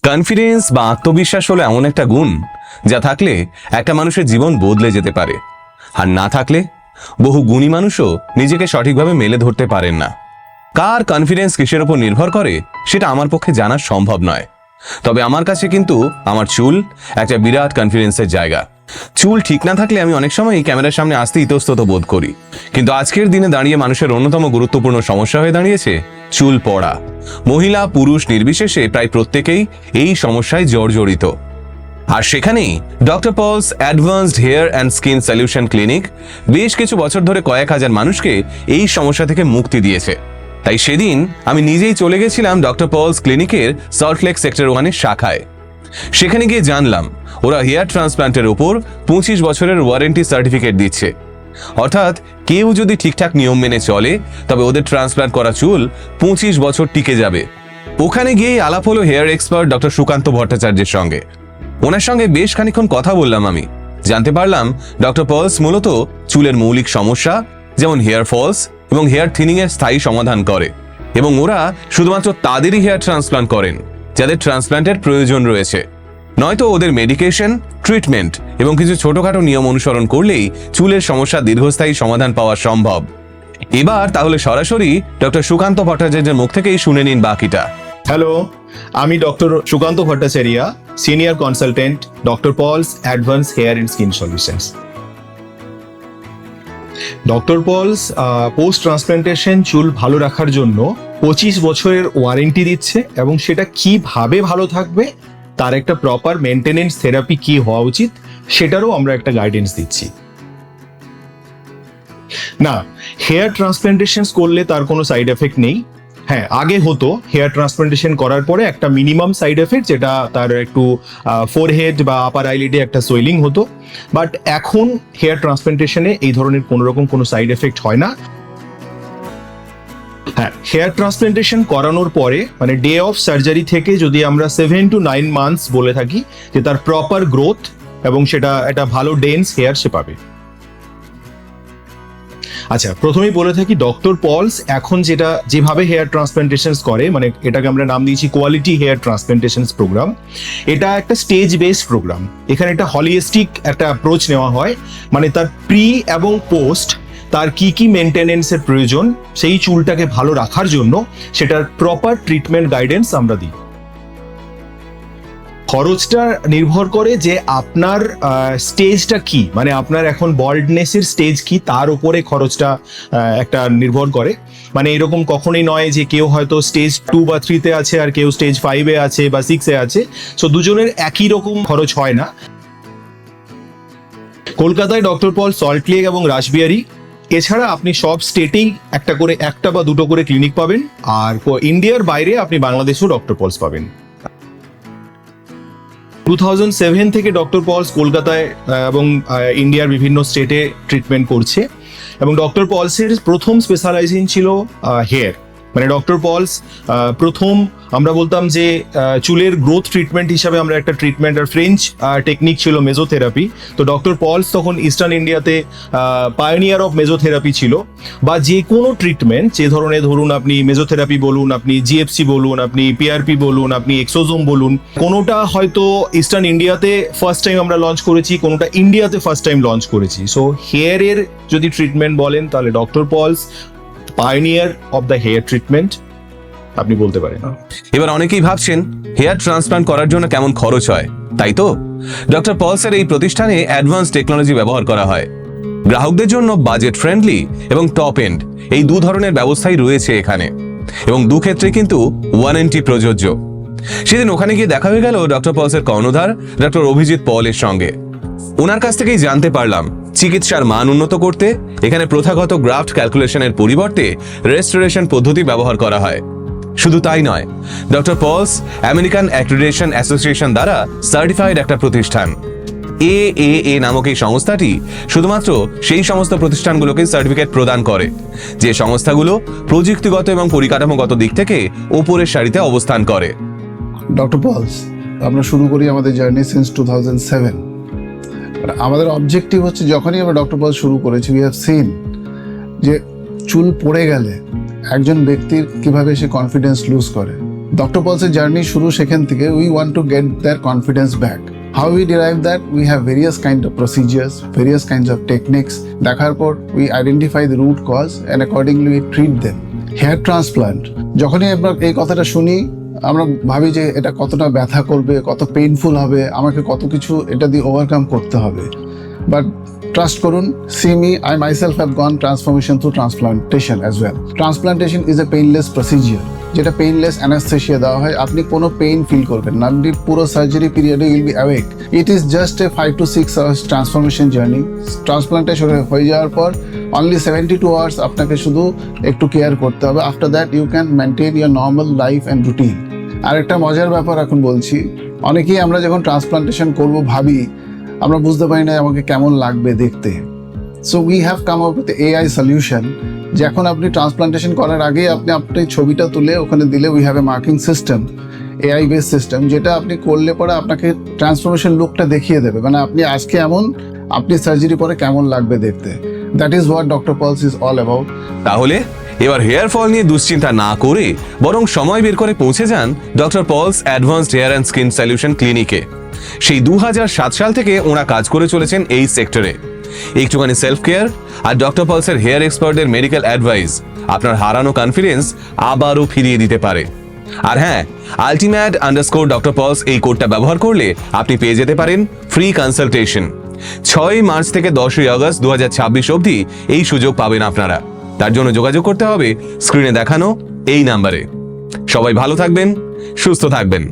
Confidence বা আত্মবিশ্বাস হলো এমন একটা গুণ যা থাকলে একটা মানুষের জীবন বদলে যেতে পারে, আর না থাকলে বহু গুণী মানুষও নিজেকে সঠিকভাবে মেলে ধরতে পারেন না। কার কনফিডেন্স কিসের উপর নির্ভর করে সেটা আমার পক্ষে জানা সম্ভব নয়, তবে আমার কাছে কিন্তু আমার চুল একটা বিরাট কনফিডেন্সের জায়গা। চুল ঠিক না থাকলে আমি অনেক সময় এই ক্যামেরার সামনে আসতে ইতস্তত বোধ করি, কিন্তু আজকের দিনে দাঁড়িয়ে মানুষের অন্যতম গুরুত্বপূর্ণ সমস্যা হয়ে দাঁড়িয়েছে চুল পড়া। মহিলা পুরুষ নির্বিশেষে প্রায় প্রত্যেকেই এই সমস্যায় জর্জরিত। আর সেখানেই doctor Paul's advanced hair and skin solution clinic বেশ কিছু বছর ধরে কয়েক হাজার মানুষকে এই সমস্যা থেকে মুক্তি দিয়েছে। তাই সেদিন আমি নিজেই চলে গেছিলাম ডক্টর পলস ক্লিনিকের সল্টলেক সেক্টর 1-এর শাখায়। সেখানে গিয়ে জানলাম ওরা হেয়ার ট্রান্সপ্লান্টের ওপর 25 বছরের ওয়ারেন্টি সার্টিফিকেট দিচ্ছে, অর্থাৎ কেউ যদি ঠিকঠাক নিয়ম মেনে চলে তবে ওদের ট্রান্সপ্লান্ট করা চুল 25 বছর টিকে যাবে। ওখানে গিয়ে আলাপ হলো হেয়ার এক্সপার্ট ডক্টর সুকান্ত ভট্টাচার্যের সঙ্গে। ওনার সঙ্গে বেশ খানিক্ষণ কথা বললাম। আমি জানতে পারলাম ডক্টর পলস মূলত চুলের মৌলিক সমস্যা যেমন হেয়ার ফলস এবং হেয়ার থিনিং এর স্থায়ী সমাধান করে, এবং ওরা শুধুমাত্র তাদেরই হেয়ার ট্রান্সপ্লান্ট করেন যাদের ট্রান্সপ্লান্টের প্রয়োজন রয়েছে, নয়তো ওদের মেডিকেশন, ট্রিটমেন্ট এবং কিছু ছোটখাটো নিয়ম অনুসরণ করলেই চুলের সমস্যা দীর্ঘস্থায়ী সমাধান পাওয়া সম্ভব। এবার তাহলে সরাসরি ডক্টর সুকান্ত ভট্টাচার্যের মুখ থেকেই শুনে নিন বাকিটা। হ্যালো, আমি doctor Sukanta Bhattacharya, senior consultant, doctor Paul's advance hair and skin solutions. Doctor Paul's post transplantation চুল ভালো রাখার জন্য 25 বছরের ওয়ারেন্টি দিচ্ছে, এবং সেটা কিভাবে ভালো থাকবে তার একটা প্রপার মেনটেনেন্স থেরাপি কি হওয়া উচিত সেটারও আমরা একটা গাইডেন্স দিচ্ছি। না, হেয়ার ট্রান্সপ্লান্টেশন করলে তার কোনো সাইড এফেক্ট নেই। হ্যাঁ, আগে হতো হেয়ার ট্রান্সপ্লান্টেশন করার পরে একটা মিনিমাম সাইড এফেক্ট, যেটা তার একটু ফোরহেড বা আপার আইলিডে একটা সোয়েলিং হতো, বাট এখন হেয়ার ট্রান্সপ্লান্টেশনে এই ধরনের কোনো রকম কোনো সাইড এফেক্ট হয় না। হ্যাঁ, হেয়ার ট্রান্সপ্লান্টেশন করানোর পরে মানে ডে অফ সার্জারি থেকে যদি আমরা 7 to 9 মান্থস বলে থাকি যে তার প্রপার গ্রোথ এবং সেটা একটা ভালো ডেন্স হেয়ার সে পাবে। আচ্ছা, প্রথমেই বলে থাকি ডক্টর পলস এখন যেভাবে হেয়ার ট্রান্সপ্লান্টেশন করে, মানে এটাকে আমরা নাম দিয়েছি কোয়ালিটি হেয়ার ট্রান্সপ্লান্টেশন প্রোগ্রাম। এটা একটা স্টেজ বেসড প্রোগ্রাম। এখানে একটা হলিস্টিক একটা অ্যাপ্রোচ নেওয়া হয়, মানে তার প্রি এবং পোস্ট তার কি কি মেনটেনেন্সের প্রয়োজন সেই চুলটাকে ভালো রাখার জন্য সেটার প্রপার ট্রিটমেন্ট গাইডেন্স আমরা দিই। খরচটা নির্ভর করে যে আপনার স্টেজটা কি, মানে আপনার এখন বল্ডনেসের স্টেজ কি তার উপরে খরচটা একটা নির্ভর করে। মানে এরকম কখনোই নয় যে কেউ হয়তো স্টেজ 2 বা 3-তে আছে আর কেউ স্টেজ 5-এ আছে বা 6-এ আছে, সো দুজনের একই রকম খরচ হয় না। কলকাতায় ডক্টর পল, সল্টলেক এবং রাসবিহারী, এছাড়া আপনি সব স্টেটেই একটা বা দুটো করে ক্লিনিক পাবেন, আর ইন্ডিয়ার বাইরে আপনি বাংলাদেশেও ডক্টর পলস পাবেন। 2007 থেকে ডক্টর পলস কলকাতায় এবং ইন্ডিয়ার বিভিন্ন স্টেটে ট্রিটমেন্ট করছে, এবং ডক্টর পলসের প্রথম স্পেশালাইজেশন ছিল হেয়ার। মানে ডক্টর পলস প্রথম আমরা বলতাম যে চুলের গ্রোথ ট্রিটমেন্ট হিসাবে আমরা একটা ট্রিটমেন্ট আর ফ্রেঞ্চ টেকনিক ছিল মেজোথেরাপি। তো ডক্টর পলস তখন ইস্টার্ন ইন্ডিয়াতে পায়োনিয়ার অফ মেজোথেরাপি ছিল, বা যে কোনো ট্রিটমেন্ট যে ধরনের, ধরুন আপনি মেজোথেরাপি বলুন, আপনি জিএফসি বলুন, আপনি পিআরপি বলুন, আপনি এক্সোজোম বলুন, কোনোটা হয়তো ইস্টার্ন ইন্ডিয়াতে ফার্স্ট টাইম আমরা লঞ্চ করেছি, কোনোটা ইন্ডিয়াতে ফার্স্ট টাইম লঞ্চ করেছি। সো হেয়ারের যদি ট্রিটমেন্ট বলেন তাহলে doctor Paul's pioneer of the hair treatment আপনি বলতে পারেন। এবার অনেকেই ভাবছেন হেয়ার ট্রান্সপ্লান্ট করার জন্য কেমন খরচ হয়, তাই তো ডক্টর পলসের এই প্রতিষ্ঠানে অ্যাডভান্স টেকনোলজি ব্যবহার করা হয়। গ্রাহকদের জন্য বাজেট ফ্রেন্ডলি এবং টপ এন্ড এই দু ধরনের ব্যবস্থাই রয়েছে এখানে, এবং দু ক্ষেত্রে কিন্তু ওয়ারেন্টি প্রযোজ্য। সেদিন ওখানে গিয়ে দেখা হয়ে গেল ডক্টর পলসের কর্ণধার ডক্টর অভিজিৎ পলের সঙ্গে। ওনার কাছ থেকেই জানতে পারলাম চিকিৎসার মান উন্নত করতে এখানে প্রথাগত গ্রাফট ক্যালকুলেশনের পরিবর্তে রেস্টোরেশন পদ্ধতি ব্যবহার করা হয়। শুধু তাই নয়, doctor Paul's American accreditation association দ্বারা সার্টিফাইড একটা প্রতিষ্ঠান। AAA নামক এই সংস্থাটি শুধুমাত্র সেই সমস্ত প্রতিষ্ঠানগুলোকে সার্টিফিকেট প্রদান করে যে সংস্থাগুলো প্রযুক্তিগত এবং পরিকাঠামোগত দিক থেকে ওপরের সারিতে অবস্থান করে। ডক্টর পলস, আমরা শুরু করি আমাদের জার্নি সিন্স 2007। আমাদের অবজেক্টিভ হচ্ছে, যখনই আমরা ডক্টর পলস শুরু করেছি, উই হ্যাভ সিন যে চুল পড়ে গেলে একজন ব্যক্তির কিভাবে সে কনফিডেন্স লুজ করে, ডক্টর পলসের জার্নি শুরু সেখান থেকে। We want to get their confidence back. How we derive that? We have various kind of procedures, various kinds of techniques. দেখার পর we identify the root cause and accordingly we treat them. Hair transplant, যখনই আমরা এই কথাটা শুনি আমরা ভাবি যে এটা কতটা ব্যথা করবে, কত পেইনফুল হবে, আমাকে কত কিছু এটা দিয়ে ওভারকাম করতে হবে। বাট ট্রাস্ট করুন, see me, I myself have gone transformation through transplantation as well. Transplantation is a painless procedure, যেটা পেইনলেস অ্যানাস্থেসিয়া দেওয়া হয়, আপনি কোনো পেইন ফিল করবেন না, আপনি পুরো সার্জারি পিরিয়ডে will be awake. It is just a 5 to 6 hours transformation journey. Transplantation হয়ে যাওয়ার পর অনলি 72 hours আপনাকে শুধু একটু কেয়ার করতে হবে। After that you can maintain your normal life and routine. আর একটা মজার ব্যাপার এখন বলছি, অনেকেই আমরা যখন ট্রান্সপ্লান্টেশন করব ভাবি আমরা বুঝতে পারি না আমাকে কেমন লাগবে দেখতে। So we have come up with AI solution, যে এখন আপনি ট্রান্সপ্লান্টেশন করার আগে আপনি ছবিটা তুলে ওখানে দিলে we have a marking system, AI base system, যেটা আপনি করলে পরে আপনাকে ট্রান্সফরমেশন লুকটা দেখিয়ে দেবে, মানে আপনি আজকে এমন, আপনি সার্জারি পরে কেমন লাগবে দেখতে। That is what doctor Paul's is all about. তাহলে এবার হেয়ার ফল নিয়ে দুশ্চিন্তা না করে বরং সময় বের করে পৌঁছে যান doctor Paul's advanced hair and skin solution ক্লিনিকে। সেই 2007 সাল থেকে ওরা কাজ করে চলেছেন এই সেক্টরে। একটুখানি সেলফ কেয়ার আর ডক্টর পলসের হেয়ার এক্সপার্টদের মেডিকেল অ্যাডভাইস আপনার হারানো কনফিডেন্স আবারও ফিরিয়ে দিতে পারে। আর হ্যাঁ, ultimate_Dr. Pulse এই কোডটা ব্যবহার করলে আপনি পেয়ে যেতে পারেন ফ্রি কনসালটেশন। 6 মার্চ থেকে 10 আগস্ট 2026 অবধি এই সুযোগ পাবেন আপনারা। তার জন্য যোগাযোগ করতে হবে স্ক্রিনে দেখানো এই নাম্বারে। সবাই ভালো থাকবেন, সুস্থ থাকবেন।